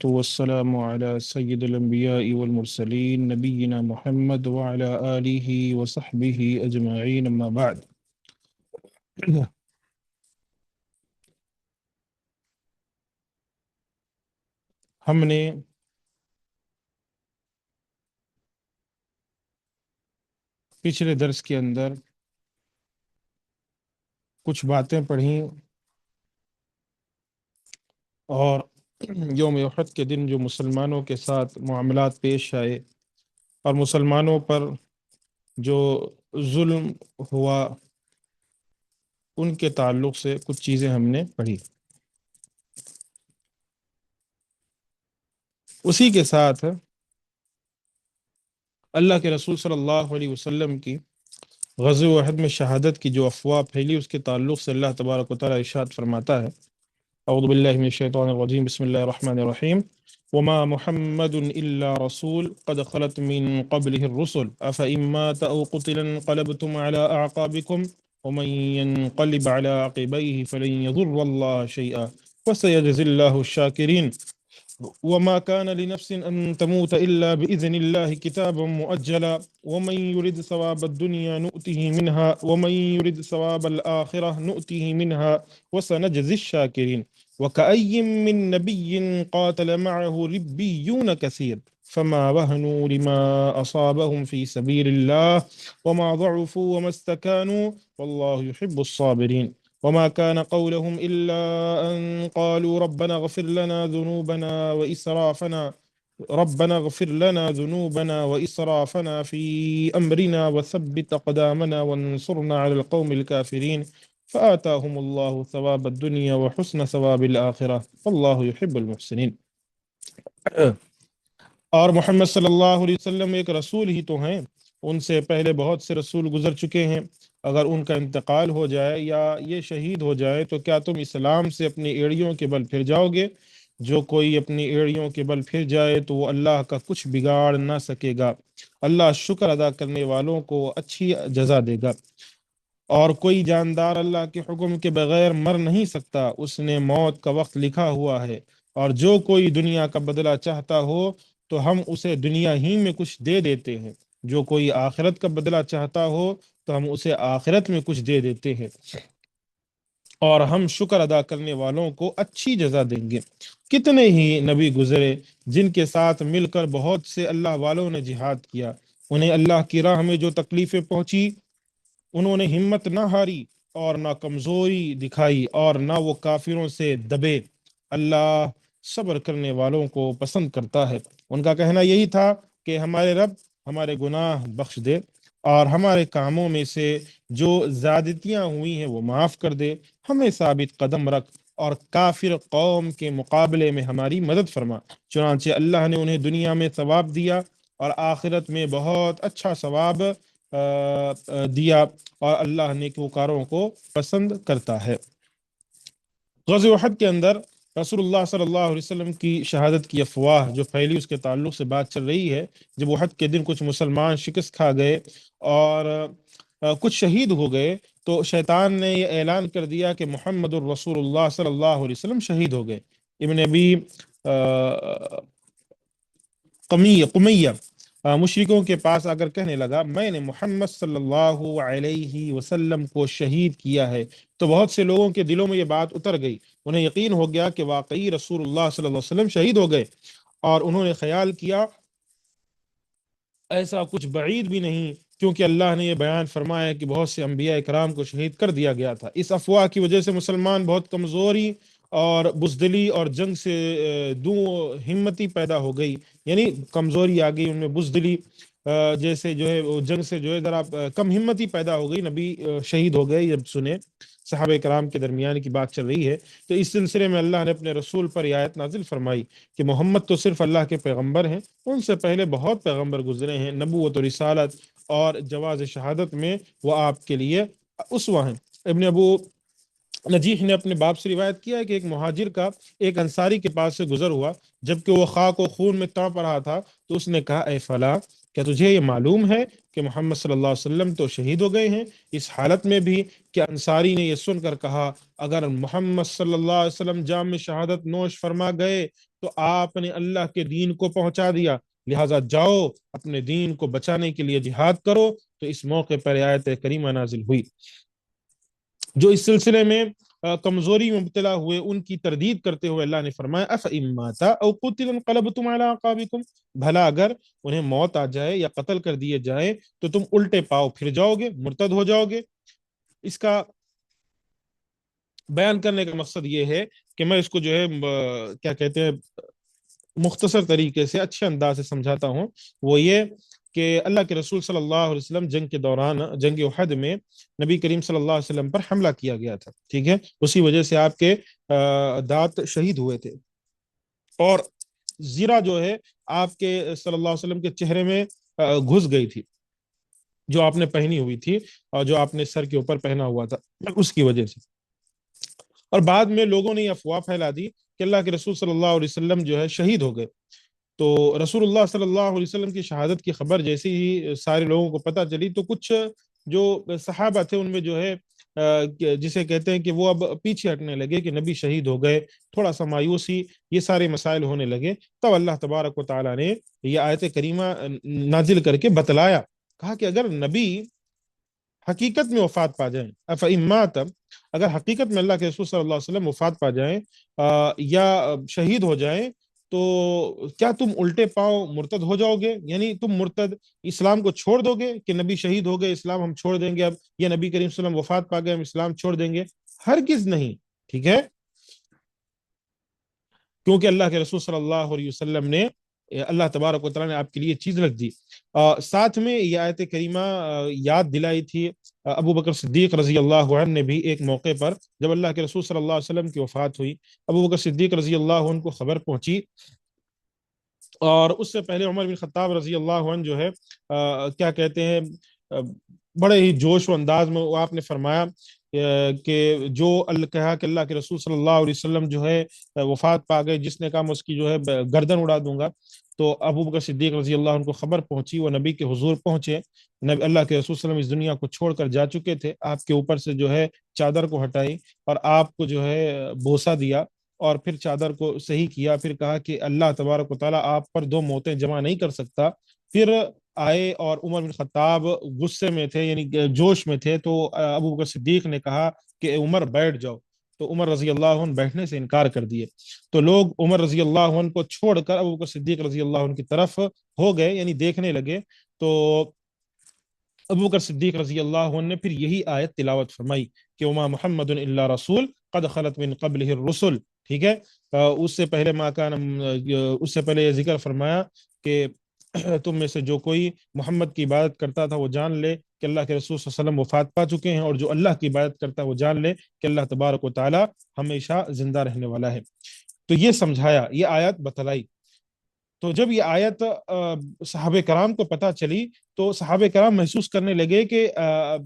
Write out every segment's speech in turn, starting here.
والسلام على سيد الأنبياء والمرسلين نبينا محمد وعلى آله وصحبه أجمعين أما بعد. ہم نے پچھلے درس کے اندر کچھ باتیں پڑھیں اور یوم احد کے دن جو مسلمانوں کے ساتھ معاملات پیش آئے اور مسلمانوں پر جو ظلم ہوا ان کے تعلق سے کچھ چیزیں ہم نے پڑھی. اسی کے ساتھ اللہ کے رسول صلی اللہ علیہ وسلم کی غزوہ احد میں شہادت کی جو افواہ پھیلی اس کے تعلق سے اللہ تبارک و تعالی ارشاد فرماتا ہے اعوذ باللہ من الشیطان الرجیم بسم اللہ الرحمن الرحیم وما محمد الا رسول قد خلت من قبله الرسل افإن مات او قتل انقلبتم على اعقابكم ومن ينقلب على عقبيه فلن يضر الله شيئا وسيجزي الله الشاكرين وما كان لنفس أن تموت إلا بإذن الله كتابا مؤجلا ومن يرد ثواب الدنيا نؤته منها ومن يرد ثواب الآخرة نؤته منها وسنجزي الشاكرين وكأي من نبي قاتل معه ربيون كثير فما وهنوا لما أصابهم في سبيل الله وما ضعفوا وما استكانوا والله يحب الصابرين وما كان قولهم إلا أن قالوا ربنا اغفر لنا ذنوبنا وإسرافنا في أمرنا وثبت أقدامنا وانصرنا على القوم الكافرين فآتاهم الله ثواب الدنيا وحسن ثواب الآخرة والله يحب المحسنين. اور محمد صلی اللہ علیہ وسلم ایک رسول ہی تو ہیں، ان سے پہلے بہت سے رسول گزر چکے ہیں. اگر ان کا انتقال ہو جائے یا یہ شہید ہو جائے تو کیا تم اسلام سے اپنی ایڑیوں کے بل پھر جاؤ گے؟ جو کوئی اپنی ایڑیوں کے بل پھر جائے تو وہ اللہ کا کچھ بگاڑ نہ سکے گا. اللہ شکر ادا کرنے والوں کو اچھی جزا دے گا. اور کوئی جاندار اللہ کے حکم کے بغیر مر نہیں سکتا، اس نے موت کا وقت لکھا ہوا ہے. اور جو کوئی دنیا کا بدلہ چاہتا ہو تو ہم اسے دنیا ہی میں کچھ دے دیتے ہیں. جو کوئی آخرت کا بدلہ چاہتا ہو تو ہم اسے آخرت میں کچھ دے دیتے ہیں، اور ہم شکر ادا کرنے والوں کو اچھی جزا دیں گے. کتنے ہی نبی گزرے جن کے ساتھ مل کر بہت سے اللہ والوں نے جہاد کیا. انہیں اللہ کی راہ میں جو تکلیفیں پہنچی انہوں نے ہمت نہ ہاری اور نہ کمزوری دکھائی اور نہ وہ کافروں سے دبے. اللہ صبر کرنے والوں کو پسند کرتا ہے. ان کا کہنا یہی تھا کہ ہمارے رب ہمارے گناہ بخش دے اور ہمارے کاموں میں سے جو زیادتیاں ہوئی ہیں وہ معاف کر دے. ہمیں ثابت قدم رکھ اور کافر قوم کے مقابلے میں ہماری مدد فرما. چنانچہ اللہ نے انہیں دنیا میں ثواب دیا اور آخرت میں بہت اچھا ثواب دیا، اور اللہ نیکوکاروں کو پسند کرتا ہے. غزوہ احد کے اندر رسول اللہ صلی اللہ علیہ وسلم کی شہادت کی افواہ جو پھیلی اس کے تعلق سے بات چل رہی ہے. جب احد کے دن کچھ مسلمان شکست کھا گئے اور کچھ شہید ہو گئے تو شیطان نے یہ اعلان کر دیا کہ محمد الرسول اللہ صلی اللہ علیہ وسلم شہید ہو گئے. ابن ابی قمیہ مشرکوں کے پاس آ کر کہنے لگا میں نے محمد صلی اللہ علیہ وسلم کو شہید کیا ہے. تو بہت سے لوگوں کے دلوں میں یہ بات اتر گئی، انہیں یقین ہو گیا کہ واقعی رسول اللہ صلی اللہ علیہ وسلم شہید ہو گئے، اور انہوں نے خیال کیا ایسا کچھ بعید بھی نہیں، کیونکہ اللہ نے یہ بیان فرمایا کہ بہت سے انبیاء اکرام کو شہید کر دیا گیا تھا. اس افواہ کی وجہ سے مسلمان بہت کمزوری اور بزدلی اور جنگ سے دو ہمتی پیدا ہو گئی، یعنی کمزوری آ گئی ان میں، بزدلی جیسے جو ہے جنگ سے جو ہے ذرا کم ہمتی پیدا ہو گئی. نبی شہید ہو گئے جب سنے، صحابہ کرام کے درمیان کی بات چل رہی ہے. تو اس سلسلے میں اللہ نے اپنے رسول پر یہ آیت نازل فرمائی کہ محمد تو صرف اللہ کے پیغمبر ہیں، ان سے پہلے بہت پیغمبر گزرے ہیں. نبوت و رسالت اور جواز شہادت میں وہ آپ کے لیے اسوہ ہیں. ابن ابو نجیح نے اپنے باپ سے روایت کیا ہے کہ ایک مہاجر کا ایک انصاری کے پاس سے گزر ہوا، جبکہ وہ خاک و خون میں تڑپ رہا تھا تو اس نے کہا اے فلاں کیا تجھے یہ معلوم ہے کہ محمد صلی اللہ علیہ وسلم تو شہید ہو گئے ہیں؟ اس حالت میں بھی کہ انصاری نے یہ سن کر کہا اگر محمد صلی اللہ علیہ وسلم جام شہادت نوش فرما گئے تو آپ نے اللہ کے دین کو پہنچا دیا، لہٰذا جاؤ اپنے دین کو بچانے کے لیے جہاد کرو۔ تو اس موقع پر آیت کریمہ نازل ہوئی جو اس سلسلے میں کمزوری میں مبتلا ہوئے ان کی تردید کرتے ہوئے اللہ نے فرمایا أَفَإِن مَّاتَ أَوْ قُتِلَ انقلبتم عَلَىٰ أَعْقَابِكُمْ، بھلا اگر انہیں موت آ جائے یا قتل کر دیے جائے تو تم الٹے پاؤ پھر جاؤ گے، مرتد ہو جاؤ گے۔ اس کا بیان کرنے کا مقصد یہ ہے کہ میں اس کو جو ہے کیا کہتے ہیں مختصر طریقے سے اچھے انداز سے سمجھاتا ہوں، وہ یہ کہ اللہ کے رسول صلی اللہ علیہ وسلم جنگ کے دوران جنگ احد میں نبی کریم صلی اللہ علیہ وسلم پر حملہ کیا گیا تھا، ٹھیک ہے، اسی وجہ سے آپ کے دانت شہید ہوئے تھے، اور زیرہ جو ہے آپ کے صلی اللہ علیہ وسلم کے چہرے میں گھس گئی تھی، جو آپ نے پہنی ہوئی تھی اور جو آپ نے سر کے اوپر پہنا ہوا تھا، اس کی وجہ سے۔ اور بعد میں لوگوں نے یہ افواہ پھیلا دی کہ اللہ کے رسول صلی اللہ علیہ وسلم جو ہے شہید ہو گئے۔ تو رسول اللہ صلی اللہ علیہ وسلم کی شہادت کی خبر جیسے ہی سارے لوگوں کو پتہ چلی تو کچھ جو صحابہ تھے ان میں جو ہے جسے کہتے ہیں کہ وہ اب پیچھے ہٹنے لگے کہ نبی شہید ہو گئے، تھوڑا سا مایوسی، یہ سارے مسائل ہونے لگے۔ تب اللہ تبارک و تعالیٰ نے یہ آیت کریمہ نازل کر کے بتلایا، کہا کہ اگر نبی حقیقت میں وفات پا جائیں، فَإِن مَاتَ، اگر حقیقت میں اللہ کے رسول صلی اللہ علیہ وسلم وفات پا جائیں یا شہید ہو جائیں تو کیا تم الٹے پاؤں مرتد ہو جاؤ گے؟ یعنی تم مرتد اسلام کو چھوڑ دو گے کہ نبی شہید ہو گئے اسلام ہم چھوڑ دیں گے اب، یا نبی کریم صلی اللہ علیہ وسلم وفات پا گئے ہم اسلام چھوڑ دیں گے؟ ہرگز نہیں، ٹھیک ہے، کیونکہ اللہ کے رسول صلی اللہ علیہ وسلم نے اللہ تبارک و تعالیٰ نے آپ کے لیے چیز رکھ دی۔ ساتھ میں یہ آیت کریمہ یاد دلائی تھی ابو بکر صدیق رضی اللہ عنہ نے بھی ایک موقع پر، جب اللہ کے رسول صلی اللہ علیہ وسلم کی وفات ہوئی، ابو بکر صدیق رضی اللہ عنہ کو خبر پہنچی، اور اس سے پہلے عمر بن خطاب رضی اللہ عنہ جو ہے کیا کہتے ہیں بڑے ہی جوش و انداز میں آپ نے فرمایا کہ جو اللہ کہا کہ اللہ کے رسول صلی اللہ علیہ وسلم جو ہے وفات پا گئے، جس نے کہا میں اس کی جو ہے گردن اڑا دوں گا۔ تو ابو بکر صدیق رضی اللہ عنہ کو خبر پہنچی، وہ نبی کے حضور پہنچے، نبی اللہ کے رسول صلی اللہ علیہ وسلم اس دنیا کو چھوڑ کر جا چکے تھے، آپ کے اوپر سے جو ہے چادر کو ہٹائی اور آپ کو جو ہے بوسہ دیا، اور پھر چادر کو صحیح کیا، پھر کہا کہ اللہ تبارک و تعالیٰ آپ پر دو موتیں جمع نہیں کر سکتا۔ پھر آئے اور عمر بن خطاب غصے میں تھے، یعنی جوش میں تھے، تو ابو بکر صدیق نے کہا کہ عمر بیٹھ جاؤ، تو عمر رضی اللہ عنہ بیٹھنے سے انکار کر دیے، تو لوگ عمر رضی اللہ عنہ کو چھوڑ کر ابو بکر صدیق رضی اللہ عنہ کی طرف ہو گئے، یعنی دیکھنے لگے۔ تو ابو بکر صدیق رضی اللہ عنہ نے پھر یہی آیت تلاوت فرمائی کہ وما محمد الا رسول قد خلت من قبلہ الرسل، ٹھیک ہے، اس سے پہلے اس سے پہلے یہ ذکر فرمایا کہ تم میں سے جو کوئی محمد کی عبادت کرتا تھا وہ جان لے کہ اللہ کے رسول صلی اللہ علیہ وسلم وفات پا چکے ہیں، اور جو اللہ کی عبادت کرتا ہے وہ جان لے کہ اللہ تبارک و تعالی ہمیشہ زندہ رہنے والا ہے۔ تو یہ سمجھایا، یہ آیت بتلائی۔ تو جب یہ آیت صحابہ کرام کو پتہ چلی تو صحابہ کرام محسوس کرنے لگے کہ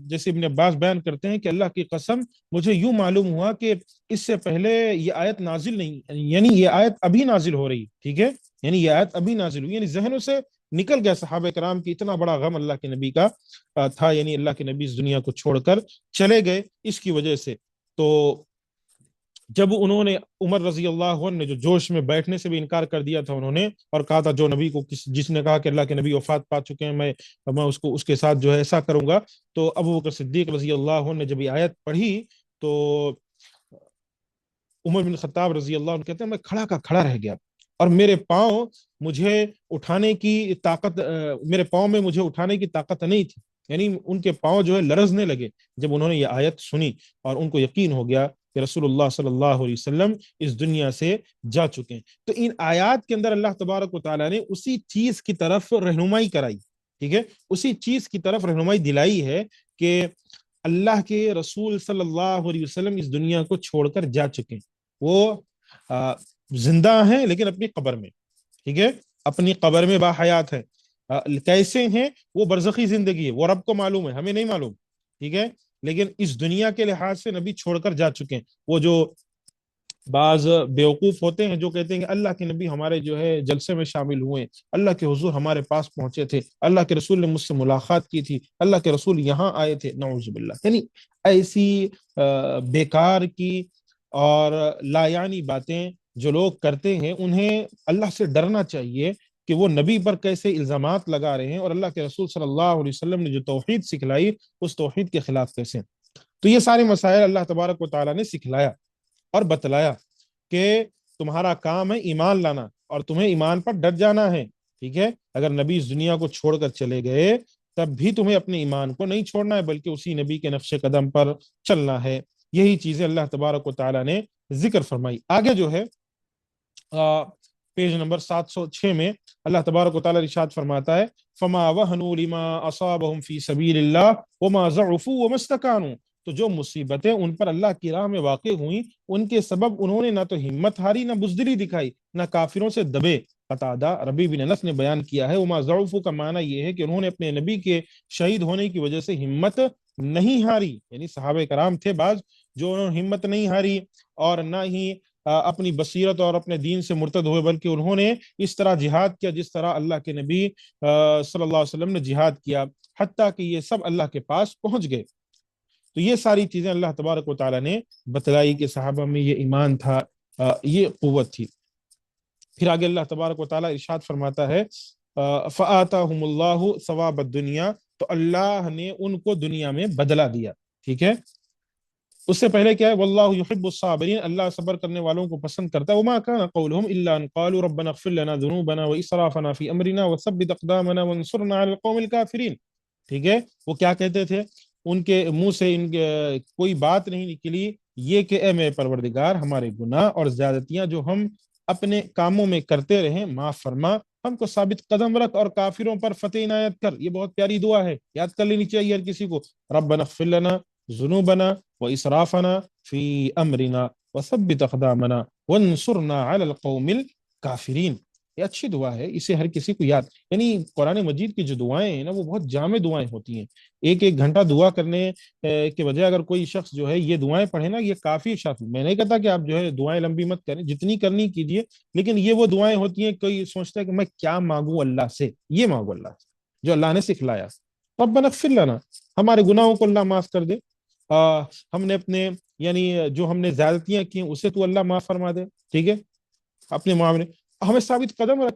جیسے ابن عباس بیان کرتے ہیں کہ اللہ کی قسم مجھے یوں معلوم ہوا کہ اس سے پہلے یہ آیت نازل نہیں، یعنی یہ آیت ابھی نازل ہو رہی، ٹھیک ہے، یعنی یہ آیت ابھی نازل ہوئی، یعنی ذہنوں سے نکل گیا صحابہ کرام کی اتنا بڑا غم اللہ کے نبی کا تھا، یعنی اللہ کے نبی اس دنیا کو چھوڑ کر چلے گئے اس کی وجہ سے۔ تو جب انہوں نے عمر رضی اللہ عنہ نے جو جوش میں بیٹھنے سے بھی انکار کر دیا تھا انہوں نے، اور کہا تھا جو نبی کو جس نے کہا کہ اللہ کے نبی وفات پا چکے ہیں میں اس کے ساتھ جو ہے ایسا کروں گا، تو ابو بکر صدیق رضی اللہ عنہ نے جب یہ آیت پڑھی تو عمر بن خطاب رضی اللہ عنہ کہتے ہیں میں کھڑا کا کھڑا رہ گیا، اور میرے پاؤں میں مجھے اٹھانے کی طاقت نہیں تھی، یعنی ان کے پاؤں جو ہے لرزنے لگے جب انہوں نے یہ آیت سنی، اور ان کو یقین ہو گیا کہ رسول اللہ صلی اللہ علیہ وسلم اس دنیا سے جا چکے ہیں۔ تو ان آیات کے اندر اللہ تبارک و تعالیٰ نے اسی چیز کی طرف رہنمائی کرائی، ٹھیک ہے، اسی چیز کی طرف رہنمائی دلائی ہے کہ اللہ کے رسول صلی اللہ علیہ وسلم اس دنیا کو چھوڑ کر جا چکے ہیں، وہ زندہ ہیں لیکن اپنی قبر میں، ٹھیک ہے، اپنی قبر میں باحیات ہیں، کیسے ہیں وہ برزخی زندگی ہے، وہ رب کو معلوم ہے، ہمیں نہیں معلوم، ٹھیک ہے، لیکن اس دنیا کے لحاظ سے نبی چھوڑ کر جا چکے ہیں۔ وہ جو بعض بیوقوف ہوتے ہیں جو کہتے ہیں کہ اللہ کے نبی ہمارے جو ہے جلسے میں شامل ہوئے، اللہ کے حضور ہمارے پاس پہنچے تھے، اللہ کے رسول نے مجھ سے ملاقات کی تھی، اللہ کے رسول یہاں آئے تھے، نعوذ باللہ، یعنی ایسی بیکار کی اور لا یعنی باتیں جو لوگ کرتے ہیں، انہیں اللہ سے ڈرنا چاہیے کہ وہ نبی پر کیسے الزامات لگا رہے ہیں، اور اللہ کے رسول صلی اللہ علیہ وسلم نے جو توحید سکھلائی اس توحید کے خلاف کیسے۔ تو یہ سارے مسائل اللہ تبارک و تعالیٰ نے سکھلایا اور بتلایا کہ تمہارا کام ہے ایمان لانا اور تمہیں ایمان پر ڈٹ جانا ہے، ٹھیک ہے؟ اگر نبی اس دنیا کو چھوڑ کر چلے گئے تب بھی تمہیں اپنے ایمان کو نہیں چھوڑنا ہے، بلکہ اسی نبی کے نقش قدم پر چلنا ہے۔ یہی چیزیں اللہ تبارک و تعالیٰ نے ذکر فرمائی۔ آگے جو ہے پیج نمبر 706 میں اللہ تبارک و تعالیٰ ارشاد فرماتا ہے فما وهنوا لما اصابهم في سبيل الله وما ضعفوا وما استكانوا، تو جو مصیبتیں ان پر اللہ کی راہ میں واقع ہوئیں ان کے سبب انہوں نے نہ تو ہمت ہاری، نہ بزدلی دکھائی، نہ کافروں سے دبے۔ قتادہ ربیع بن انس نے بیان کیا ہے وما ضعفوا کا معنی یہ ہے کہ انہوں نے اپنے نبی کے شہید ہونے کی وجہ سے ہمت نہیں ہاری، یعنی صحابہ کرام تھے بعض جو انہوں نے ہمت نہیں ہاری اور نہ ہی اپنی بصیرت اور اپنے دین سے مرتد ہوئے، بلکہ انہوں نے اس طرح جہاد کیا جس طرح اللہ کے نبی صلی اللہ علیہ وسلم نے جہاد کیا، حتیٰ کہ یہ سب اللہ کے پاس پہنچ گئے۔ تو یہ ساری چیزیں اللہ تبارک و تعالیٰ نے بتلائی کہ صحابہ میں یہ ایمان تھا، یہ قوت تھی۔ پھر آگے اللہ تبارک و تعالیٰ ارشاد فرماتا ہے فآتاہم اللہ ثواب الدنیا، تو اللہ نے ان کو دنیا میں بدلہ دیا، ٹھیک ہے؟ اس سے پہلے کیا ہے واللہ یحب الصابرین، اللہ صبر کرنے والوں کو پسند کرتا ہے۔ وما كان قولهم الا ان قالوا ربنا اغفر لنا ذنوبنا واسرافنا في امرنا وثبت اقدامنا وانصرنا على القوم الكافرين، ٹھیک ہے؟ وہ کیا کہتے تھے؟ ان کے منہ سے ان کے کوئی بات نہیں نکلی یہ کہ اے میرے پروردگار ہمارے گناہ اور زیادتیاں جو ہم اپنے کاموں میں کرتے رہیں معاف فرما، ہم کو ثابت قدم رکھ اور کافروں پر فتح عنایت کر۔ یہ بہت پیاری دعا ہے، یاد کر لینی چاہیے ہر کسی کو۔ ربنا اغفر لنا ذنوبنا واسرافنا فی امرنا وثبت اقدامنا وانصرنا علی القوم الکافرین۔ یہ اچھی دعا ہے، اسے ہر کسی کو یاد، یعنی قرآن مجید کی جو دعائیں ہیں نا وہ بہت جامع دعائیں ہوتی ہیں۔ ایک ایک گھنٹہ دعا کرنے کے بجائے اگر کوئی شخص جو ہے یہ دعائیں پڑھے نا یہ کافی شخص، میں نہیں کہتا کہ آپ جو ہے دعائیں لمبی مت کریں، جتنی کرنی کیجیے، لیکن یہ وہ دعائیں ہوتی ہیں کوئی سوچتا ہے کہ میں کیا مانگوں اللہ سے، یہ مانگو اللہ سے جو اللہ نے سکھلایا۔ ربنا اغفر لنا، ہمارے گناہوں کو اللہ معاف کر دے، ہم نے اپنے یعنی جو ہم نے زیادتیاں کی اسے تو اللہ معاف فرما دے، ٹھیک ہے؟ اپنے معاملے ہمیں ثابت قدم رکھ،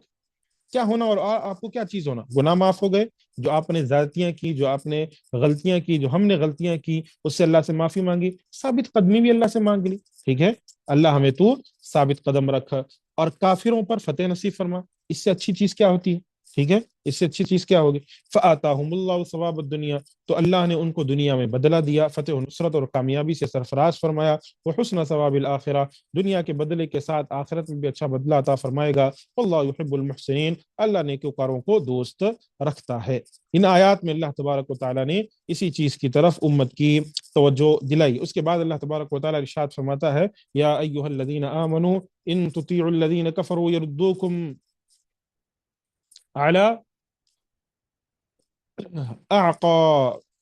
کیا ہونا اور آپ کو کیا چیز ہونا؟ گناہ معاف ہو گئے، جو آپ نے زیادتیاں کی، جو آپ نے غلطیاں کی، جو ہم نے غلطیاں کی اس سے اللہ سے معافی مانگی، ثابت قدمی بھی اللہ سے مانگ لی، ٹھیک ہے؟ اللہ ہمیں تو ثابت قدم رکھ اور کافروں پر فتح نصیب فرما، اس سے اچھی چیز کیا ہوتی ہے؟ ٹھیک ہے، اس سے اچھی چیز کیا ہوگی؟ فآتاہم اللہ ثواب الدنیا، تو اللہ نے ان کو دنیا میں بدلہ دیا، فتح و نصرت اور کامیابی سے سرفراز فرمایا، وحسن ثواب الآخرہ، دنیا کے بدلے کے ساتھ آخرت میں بھی اچھا بدلہ عطا فرمائے گا، واللہ یحب المحسنین، اللہ نیکوکاروں کو دوست رکھتا ہے۔ ان آیات میں اللہ تبارک و تعالیٰ نے اسی چیز کی طرف امت کی توجہ دلائی۔ اس کے بعد اللہ تبارک و تعالیٰ ارشاد فرماتا ہے یا ایھا الذین آمنوا ان تطیعوا الذین کفروا یردوکم علی اعقابکم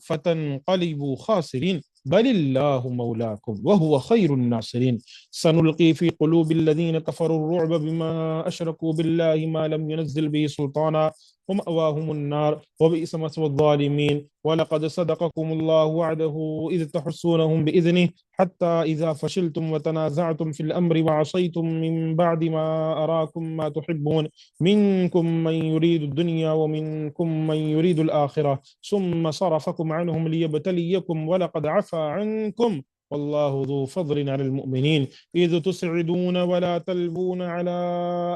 فتنقلبوا خاسرین بل اللہ مولاکم وهو خیر الناصرین سنلقی فی قلوب الذین کفروا الرعب بما اشرکوا باللہ ما لم ينزل به سلطانا ومأواهم النار وبئس مثوى الظالمين ولقد صدقكم الله وعده إذ تحسونهم بإذنه حتى إذا فشلتم وتنازعتم في الأمر وعصيتم من بعد ما أراكم ما تحبون منكم من يريد الدنيا ومنكم من يريد الآخرة ثم صرفكم عنهم ليبتليكم ولقد عفا عنكم والله ذو فضل على المؤمنين إذ تسعدون ولا تلبون على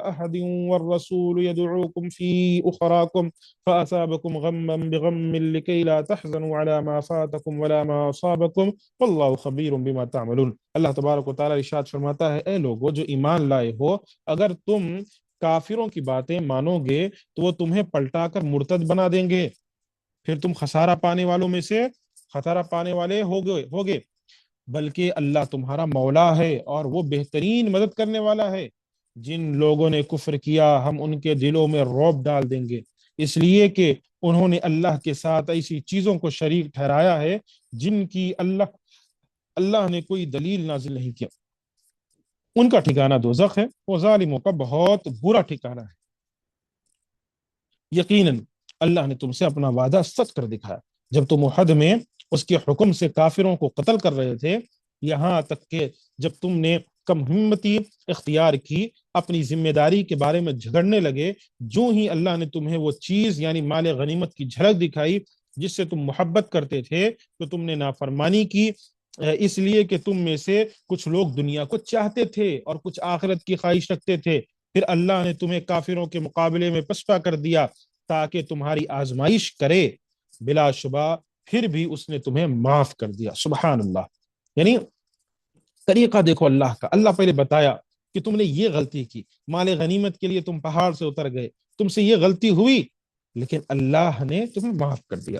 أحد والرسول يدعوكم في أخراكم فأثابكم غما بغم لكي لا تحزنوا على ما فاتكم ولا ما أصابكم والله خبير بما تعملون۔ اللہ تبارک و تعالیٰ ارشاد فرماتا ہے اے لوگو جو ایمان لائے ہو، اگر تم کافروں کی باتیں مانو گے تو وہ تمہیں پلٹا کر مرتد بنا دیں گے، پھر تم خسارہ پانے والوں میں سے خسارہ پانے والے ہوگے، بلکہ اللہ تمہارا مولا ہے اور وہ بہترین مدد کرنے والا ہے۔ جن لوگوں نے کفر کیا ہم ان کے دلوں میں رعب ڈال دیں گے، اس لیے کہ انہوں نے اللہ کے ساتھ ایسی چیزوں کو شریک ٹھہرایا ہے جن کی اللہ نے کوئی دلیل نازل نہیں کیا۔ ان کا ٹھکانہ دوزخ ہے، وہ ظالموں کا بہت برا ٹھکانہ ہے۔ یقیناً اللہ نے تم سے اپنا وعدہ سچ کر دکھایا جب تم احد میں اس کے حکم سے کافروں کو قتل کر رہے تھے، یہاں تک کہ جب تم نے کم ہمتی اختیار کی، اپنی ذمہ داری کے بارے میں جھگڑنے لگے، جو ہی اللہ نے تمہیں وہ چیز یعنی مال غنیمت کی جھلک دکھائی جس سے تم محبت کرتے تھے، تو تم نے نافرمانی کی، اس لیے کہ تم میں سے کچھ لوگ دنیا کو چاہتے تھے اور کچھ آخرت کی خواہش رکھتے تھے۔ پھر اللہ نے تمہیں کافروں کے مقابلے میں پسپا کر دیا تاکہ تمہاری آزمائش کرے، بلا شبہ پھر بھی اس نے تمہیں معاف کر دیا۔ سبحان اللہ۔ یعنی طریقہ دیکھو اللہ کا، اللہ پہلے بتایا کہ تم نے یہ غلطی کی، مال غنیمت کے لیے تم پہاڑ سے اتر گئے، تم سے یہ غلطی ہوئی، لیکن اللہ نے تمہیں معاف کر دیا۔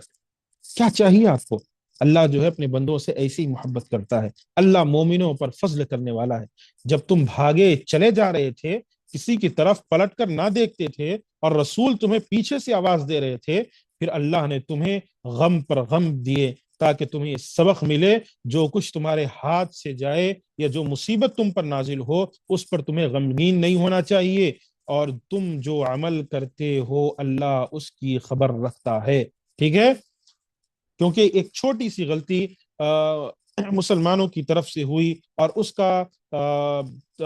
کیا چاہیے آپ کو؟ اللہ جو ہے اپنے بندوں سے ایسی ہی محبت کرتا ہے، اللہ مومنوں پر فضل کرنے والا ہے۔ جب تم بھاگے چلے جا رہے تھے، کسی کی طرف پلٹ کر نہ دیکھتے تھے اور رسول تمہیں پیچھے سے آواز دے رہے تھے، پھر اللہ نے تمہیں غم پر غم دیے تاکہ تمہیں سبق ملے، جو کچھ تمہارے ہاتھ سے جائے یا جو مصیبت تم پر نازل ہو اس پر تمہیں غمگین نہیں ہونا چاہیے، اور تم جو عمل کرتے ہو اللہ اس کی خبر رکھتا ہے۔ ٹھیک ہے؟ کیونکہ ایک چھوٹی سی غلطی مسلمانوں کی طرف سے ہوئی اور اس کا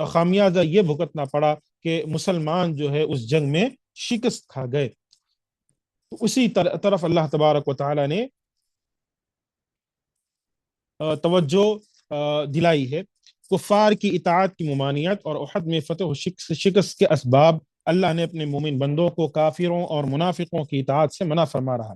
خامیازہ یہ بھگتنا پڑا کہ مسلمان جو ہے اس جنگ میں شکست کھا گئے۔ اسی طرف اللہ تبارک و تعالی نے توجہ دلائی ہے۔ کفار کی اطاعت کی ممانعت اور احد میں فتح و شکست کے اسباب اللہ نے اپنے مومن بندوں کو کافروں اور منافقوں کی اطاعت سے منع فرما رہا،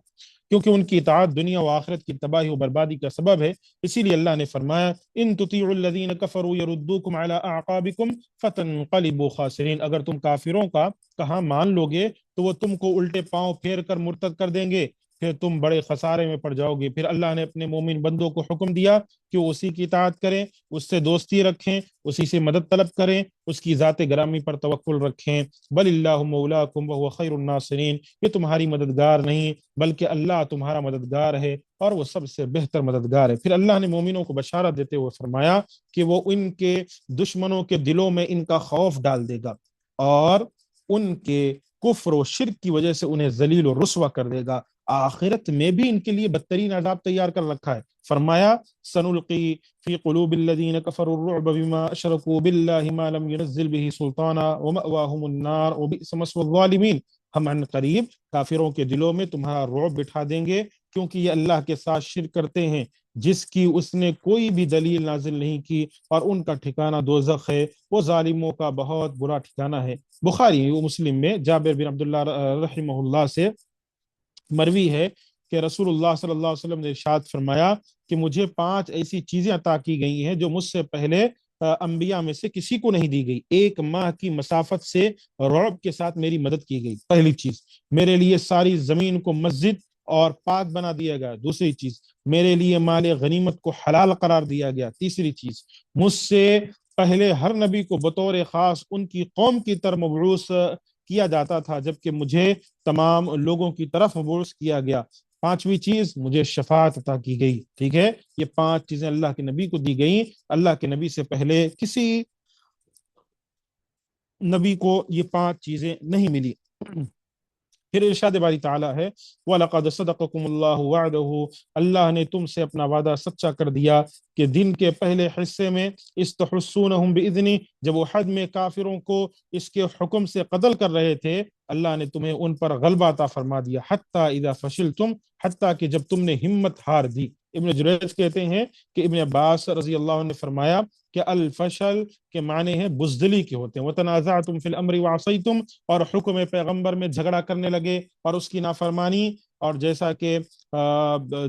کیونکہ ان کی اطاعت دنیا و آخرت کی تباہی و بربادی کا سبب ہے۔ اسی لیے اللہ نے فرمایا ان تطیعوا الذین کفروا یردوکم علی اعقابکم فتنقلبوا خاسرین، اگر تم کافروں کا کہاں مان لو گے تو وہ تم کو الٹے پاؤں پھیر کر مرتد کر دیں گے، پھر تم بڑے خسارے میں پڑ جاؤ گے۔ پھر اللہ نے اپنے مومن بندوں کو حکم دیا کہ وہ اسی کی اطاعت کریں، اس سے دوستی رکھیں، اسی سے مدد طلب کریں، اس کی ذات گرامی پر توکل رکھیں۔ بل اللہ مولاکم وهو خیر الناصرین، یہ تمہاری مددگار نہیں بلکہ اللہ تمہارا مددگار ہے اور وہ سب سے بہتر مددگار ہے۔ پھر اللہ نے مومنوں کو بشارت دیتے ہوئے فرمایا کہ وہ ان کے دشمنوں کے دلوں میں ان کا خوف ڈال دے گا اور ان کے کفر و شرک کی وجہ سے انہیں ذلیل و رسوا کر دے گا، آخرت میں بھی ان کے لیے بدترین عذاب تیار کر رکھا ہے۔ فرمایا سنلقی فی قلوب الذین کفروا الرعب بما اشرکوا باللہ ما لم ينزل به سلطانا ومأواہم النار وبئس مثوى الظالمین، ہم عن قریب کافروں کے دلوں میں تمہارا رعب بٹھا دیں گے کیونکہ یہ اللہ کے ساتھ شرک کرتے ہیں جس کی اس نے کوئی بھی دلیل نازل نہیں کی، اور ان کا ٹھکانہ دوزخ ہے، وہ ظالموں کا بہت برا ٹھکانہ ہے۔ بخاری و مسلم میں جابر بن عبداللہ رحمہ اللہ سے مروی ہے کہ رسول اللہ صلی اللہ علیہ وسلم نے ارشاد فرمایا کہ مجھے 5 ایسی چیزیں عطا کی گئی ہیں جو مجھ سے پہلے انبیاء میں سے کسی کو نہیں دی گئی۔ 1 ماہ کی مسافت سے رعب کے ساتھ میری مدد کی گئی، پہلی چیز۔ میرے لیے ساری زمین کو مسجد اور پاک بنا دیا گیا، دوسری چیز۔ میرے لیے مال غنیمت کو حلال قرار دیا گیا، تیسری چیز۔ مجھ سے پہلے ہر نبی کو بطور خاص ان کی قوم کی طرف مبعوث کیا جاتا تھا جبکہ مجھے تمام لوگوں کی طرف مبعوث کیا گیا۔ 5ویں چیز، مجھے شفاعت عطا کی گئی۔ ٹھیک ہے؟ یہ 5 چیزیں اللہ کے نبی کو دی گئیں، اللہ کے نبی سے پہلے کسی نبی کو یہ 5 چیزیں نہیں ملی۔ پھر ارشاد باری تعالیٰ ہے وَلَقَدْ صَدَقَكُمُ اللَّهُ وَعْدَهُ، اللہ نے تم سے اپنا وعدہ سچا کر دیا کہ دن کے پہلے حصے میں استحسونہم بِإِذْنِ، جب وہ حد میں کافروں کو اس کے حکم سے قتل کر رہے تھے، اللہ نے تمہیں ان پر غلبہ عطا فرما دیا، حتیٰ اذا فشلتم، حتیٰ کہ جب تم نے ہمت ہار دی۔ ابن جریج کہتے ہیں کہ ابن عباس رضی اللہ عنہ نے فرمایا کہ الفشل کے معنی ہیں بزدلی کے ہوتے ہیں، وتنازعتم فی الامر وعصیتم، اور حکم پیغمبر میں جھگڑا کرنے لگے اور اس کی نافرمانی، اور جیسا کہ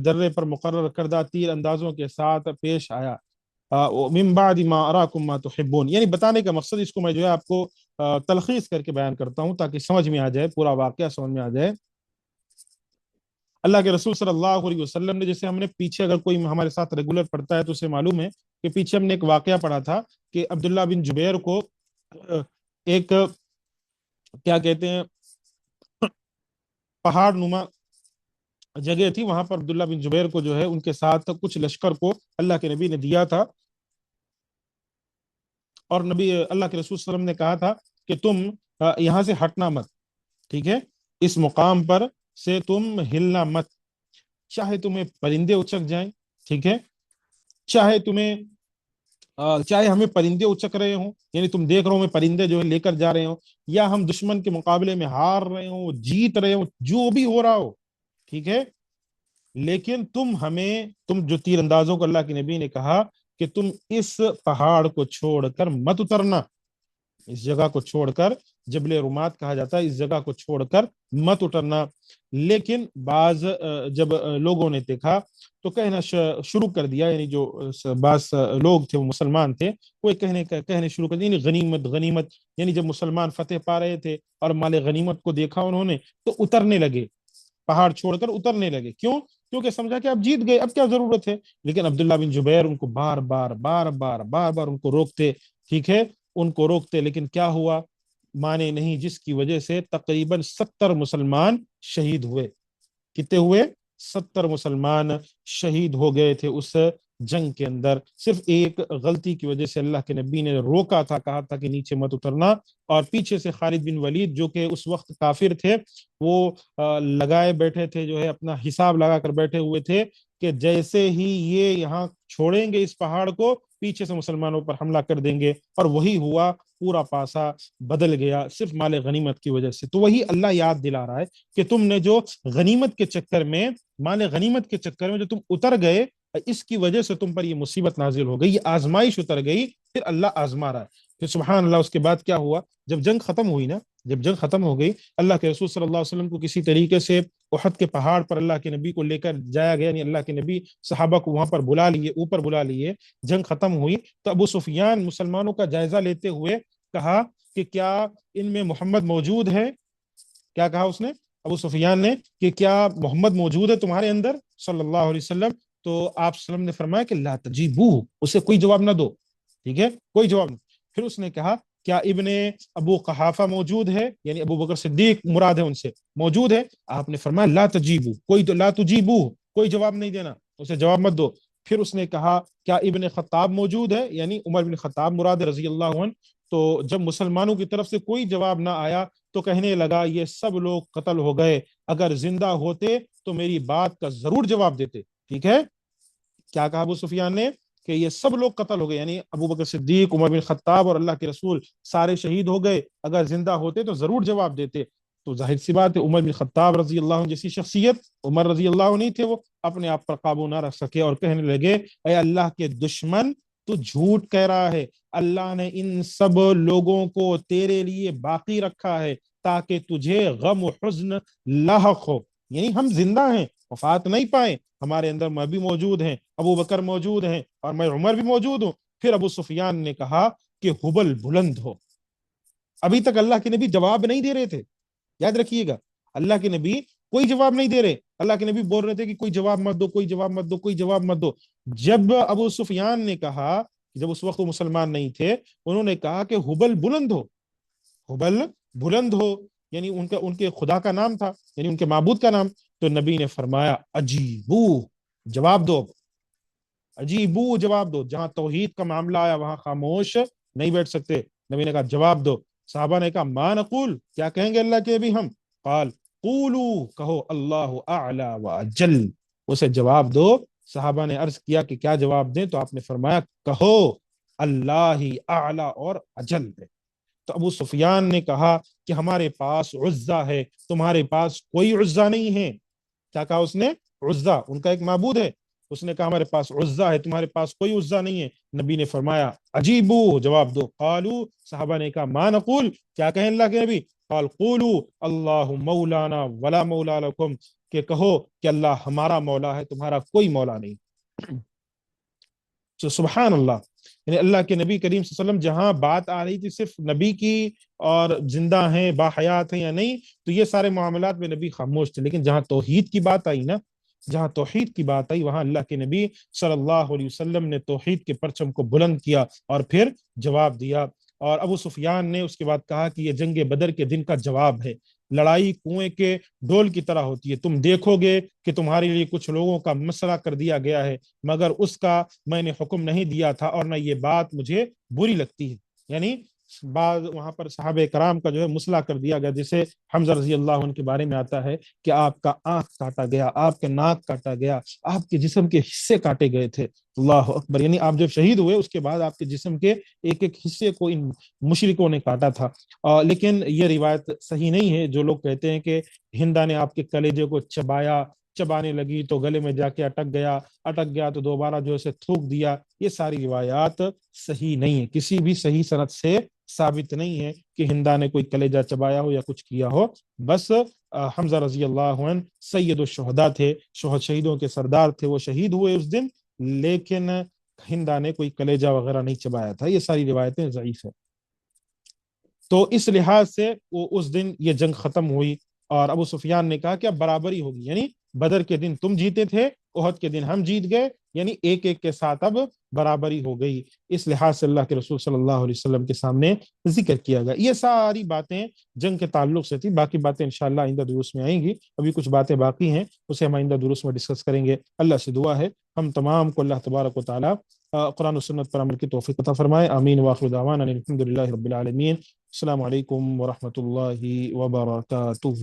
درے پر مقرر کردہ تیر اندازوں کے ساتھ پیش آیا۔ من بعد ما اراکم ما تحبون، یعنی بتانے کا مقصد، اس کو میں جو ہے آپ کو تلخیص کر کے بیان کرتا ہوں تاکہ سمجھ میں آ جائے، پورا واقعہ سمجھ میں آ جائے۔ اللہ کے رسول صلی اللہ علیہ وسلم نے، جیسے ہم نے پیچھے اگر کوئی ہمارے ساتھ ریگولر پڑھتا ہے تو اسے معلوم ہے کہ پیچھے ہم نے ایک واقعہ پڑھا تھا کہ عبداللہ بن جبیر کو ایک کیا کہتے ہیں پہاڑ نما جگہ تھی، وہاں پر عبداللہ بن جبیر کو جو ہے ان کے ساتھ کچھ لشکر کو اللہ کے نبی نے دیا تھا اور نبی اللہ کے رسول صلی اللہ علیہ وسلم نے کہا تھا کہ تم یہاں سے ہٹنا مت، ٹھیک ہے، اس مقام پر سے تم ہلنا مت، چاہے تمہیں پرندے اچک جائیں، ٹھیک ہے، چاہے تمہیں چاہے ہمیں پرندے اچک رہے ہوں، یعنی تم دیکھ رہے ہو میں پرندے جو ہے لے کر جا رہے ہوں، یا ہم دشمن کے مقابلے میں ہار رہے ہوں، جیت رہے ہوں، جو بھی ہو رہا ہو، ٹھیک ہے، لیکن تم جو تیر اندازوں کو اللہ کے نبی نے کہا کہ تم اس پہاڑ کو چھوڑ کر مت اترنا، اس جگہ کو چھوڑ کر، جبل رومات کہا جاتا ہے، اس جگہ کو چھوڑ کر مت اترنا۔ لیکن جب لوگوں نے دیکھا تو کہنا شروع کر دیا، یعنی جو بعض لوگ تھے وہ مسلمان تھے، وہ کہنے شروع کر دیا، یعنی غنیمت غنیمت، یعنی جب مسلمان فتح پا رہے تھے اور مال غنیمت کو دیکھا انہوں نے تو اترنے لگے، پہاڑ چھوڑ کر اترنے لگے، کیوں؟ کیونکہ سمجھا کہ اب جیت گئے، اب کیا ضرورت ہے؟ لیکن عبداللہ بن جبیر ان کو بار بار بار بار بار بار ان کو روکتے، ٹھیک ہے، ان کو روکتے، لیکن کیا ہوا؟ مانے نہیں، جس کی وجہ سے تقریباً 70 مسلمان شہید ہوئے۔ کتنے ہوئے؟ 70 مسلمان شہید ہو گئے تھے اس جنگ کے اندر، صرف ایک غلطی کی وجہ سے اللہ کے نبی نے روکا تھا، کہا تھا کہ نیچے مت اترنا، اور پیچھے سے خالد بن ولید جو کہ اس وقت کافر تھے، وہ لگائے بیٹھے تھے، جو ہے اپنا حساب لگا کر بیٹھے ہوئے تھے کہ جیسے ہی یہ یہاں چھوڑیں گے اس پہاڑ کو، پیچھے سے مسلمانوں پر حملہ کر دیں گے، اور وہی ہوا، پورا پاسا بدل گیا صرف مال غنیمت کی وجہ سے۔ تو وہی اللہ یاد دلا رہا ہے کہ تم نے جو غنیمت کے چکر میں، مال غنیمت کے چکر میں جو تم اتر گئے، اس کی وجہ سے تم پر یہ مصیبت نازل ہو گئی، یہ آزمائش اتر گئی، پھر اللہ آزما رہا ہے۔ پھر سبحان اللہ، اس کے بعد کیا ہوا؟ جب جنگ ختم ہوئی نا، جب جنگ ختم ہو گئی، اللہ کے رسول صلی اللہ علیہ وسلم کو کسی طریقے سے احد کے پہاڑ پر اللہ کے نبی کو لے کر جایا گیا، یعنی اللہ کے نبی صحابہ کو وہاں پر بلا لیے، اوپر بلا لیے، جنگ ختم ہوئی تو ابو سفیان مسلمانوں کا جائزہ لیتے ہوئے کہا کہ کیا ان میں محمد موجود ہے؟ کیا کہا اس نے، ابو سفیان نے، کہ کیا محمد موجود ہے تمہارے اندر صلی اللہ علیہ وسلم؟ تو آپ صلی اللہ علیہ وسلم نے فرمایا کہ لا تجیبوہ، اسے کوئی جواب نہ دو، ٹھیک ہے، کوئی جواب نہیں۔ پھر اس نے کہا کیا ابن ابو قحافہ موجود ہے، یعنی ابو بکر صدیق مراد ہے ان سے، موجود ہے؟ آپ نے فرمایا لا تجیبو، لا تجیبوہ، کوئی جواب نہیں دینا، اسے جواب مت دو۔ پھر اس نے کہا کیا ابن خطاب موجود ہے، یعنی عمر بن خطاب مراد رضی اللہ عنہ؟ تو جب مسلمانوں کی طرف سے کوئی جواب نہ آیا تو کہنے لگا یہ سب لوگ قتل ہو گئے، اگر زندہ ہوتے تو میری بات کا ضرور جواب دیتے، ٹھیک ہے۔ کیا کہا ابو سفیان نے؟ کہ یہ سب لوگ قتل ہو گئے، یعنی ابو بکر صدیق، عمر بن خطاب اور اللہ کے رسول سارے شہید ہو گئے، اگر زندہ ہوتے تو ضرور جواب دیتے۔ تو ظاہر سی بات ہے، عمر بن خطاب رضی اللہ عنہ جیسی شخصیت، عمر رضی اللہ عنہ نہیں تھے، وہ اپنے آپ پر قابو نہ رکھ سکے اور کہنے لگے اے اللہ کے دشمن، تو جھوٹ کہہ رہا ہے، اللہ نے ان سب لوگوں کو تیرے لیے باقی رکھا ہے تاکہ تجھے غم و حزن لاحق ہو، یعنی ہم زندہ ہیں، وفات نہیں پائے، ہمارے اندر میں بھی موجود ہیں، ابو بکر موجود ہیں، اور میں عمر بھی موجود ہوں۔ پھر ابو سفیان نے کہا کہ حبل بلند ہو۔ ابھی تک اللہ کے نبی جواب نہیں دے رہے تھے، یاد رکھیے گا، اللہ کے نبی کوئی جواب نہیں دے رہے، اللہ کے نبی بول رہے تھے کہ کوئی جواب مت دو، کوئی جواب مت دو، کوئی جواب مت دو۔ جب ابو سفیان نے کہا، جب اس وقت وہ مسلمان نہیں تھے، انہوں نے کہا کہ حبل بلند ہو، حبل بلند ہو، یعنی ان کے خدا کا نام تھا، یعنی ان کے معبود کا نام۔ تو نبی نے فرمایا عجیبو، جواب دو، عجیبو، جواب دو۔ جہاں توحید کا معاملہ آیا وہاں خاموش نہیں بیٹھ سکتے، نبی نے کہا جواب دو۔ صحابہ نے کہا ما نقول، کیا کہیں گے اللہ کے بھی ہم؟ قال قولو، کہو اللہ اعلی و اجل، اسے جواب دو۔ صحابہ نے عرض کیا کہ کیا جواب دیں؟ تو آپ نے فرمایا کہو اللہ ہی اعلی اور اجل ہے۔ تو ابو سفیان نے کہا کہ ہمارے پاس عزا ہے، تمہارے پاس کوئی عزا نہیں ہے۔ کیا کہا اس نے؟ عزا، ان کا ایک معبود ہے، اس نے کہا ہمارے پاس عزا ہے، تمہارے پاس کوئی عزا نہیں ہے۔ نبی نے فرمایا عجیبو، جواب دو۔ قالو، صحابہ نے کہا ما نقول، کیا کہیں اللہ کے نبی؟ قال قولو اللہ مولانا ولا مولا لکم، کہ کہو کہ اللہ ہمارا مولا ہے، تمہارا کوئی مولا نہیں۔ تو سبحان اللہ، یعنی اللہ کے نبی کریم صلی اللہ علیہ وسلم جہاں بات آ رہی تھی صرف نبی کی اور زندہ ہیں، باحیات ہیں یا نہیں، تو یہ سارے معاملات میں نبی خاموش تھے، لیکن جہاں توحید کی بات آئی نا، جہاں توحید کی بات آئی، وہاں اللہ کے نبی صلی اللہ علیہ وسلم نے توحید کے پرچم کو بلند کیا اور پھر جواب دیا۔ اور ابو سفیان نے اس کے بعد کہا کہ یہ جنگ بدر کے دن کا جواب ہے، لڑائی کنویں کے ڈول کی طرح ہوتی ہے، تم دیکھو گے کہ تمہارے لیے کچھ لوگوں کا مسئلہ کر دیا گیا ہے، مگر اس کا میں نے حکم نہیں دیا تھا اور نہ یہ بات مجھے بری لگتی ہے۔ یعنی بعض وہاں پر صحابہ کرام کا جو ہے مسئلہ کر دیا گیا، جسے حمزہ رضی اللہ عنہ کے بارے میں آتا ہے کہ آپ کا آنکھ کاٹا گیا، آپ کے ناک کاٹا گیا، آپ کے جسم کے حصے کاٹے گئے تھے۔ اللہ اکبر، یعنی آپ جب شہید ہوئے اس کے بعد آپ کے جسم کے ایک ایک حصے کو ان مشرکوں نے کاٹا تھا۔ لیکن یہ روایت صحیح نہیں ہے۔ جو لوگ کہتے ہیں کہ ہندا نے آپ کے کلیجے کو چبایا، چبانے لگی تو گلے میں جا کے اٹک گیا، اٹک گیا تو دوبارہ جو اسے تھوک دیا، یہ ساری روایات صحیح نہیں ہے، کسی بھی صحیح سند سے ثابت نہیں ہے کہ ہندا نے کوئی کلیجہ چبایا ہو یا کچھ کیا ہو۔ بس حمزہ رضی اللہ عنہ سید الشہداء تھے، شہیدوں کے سردار تھے، وہ شہید ہوئے اس دن، لیکن ہندا نے کوئی کلیجہ وغیرہ نہیں چبایا تھا۔ یہ ساری روایتیں ضعیف ہیں۔ تو اس لحاظ سے وہ اس دن یہ جنگ ختم ہوئی، اور ابو سفیان نے کہا کہ اب برابری ہوگی، یعنی بدر کے دن تم جیتے تھے، احد کے دن ہم جیت گئے، یعنی ایک ایک کے ساتھ اب برابری ہو گئی۔ اس لحاظ سے اللہ کے رسول صلی اللہ علیہ وسلم کے سامنے ذکر کیا گیا۔ یہ ساری باتیں جنگ کے تعلق سے تھی، باقی باتیں انشاءاللہ آئندہ دروس میں آئیں گی۔ ابھی کچھ باتیں باقی ہیں، اسے ہم آئندہ دروس میں ڈسکس کریں گے۔ اللہ سے دعا ہے ہم تمام کو اللہ تبارک و تعالی قرآن و سنت پر عمل کی توفیق عطا فرمائے۔ آمین واخر دعوانا الحمد للہ رب العالمین۔ السلام علیکم ورحمۃ اللہ وبرکاتہ۔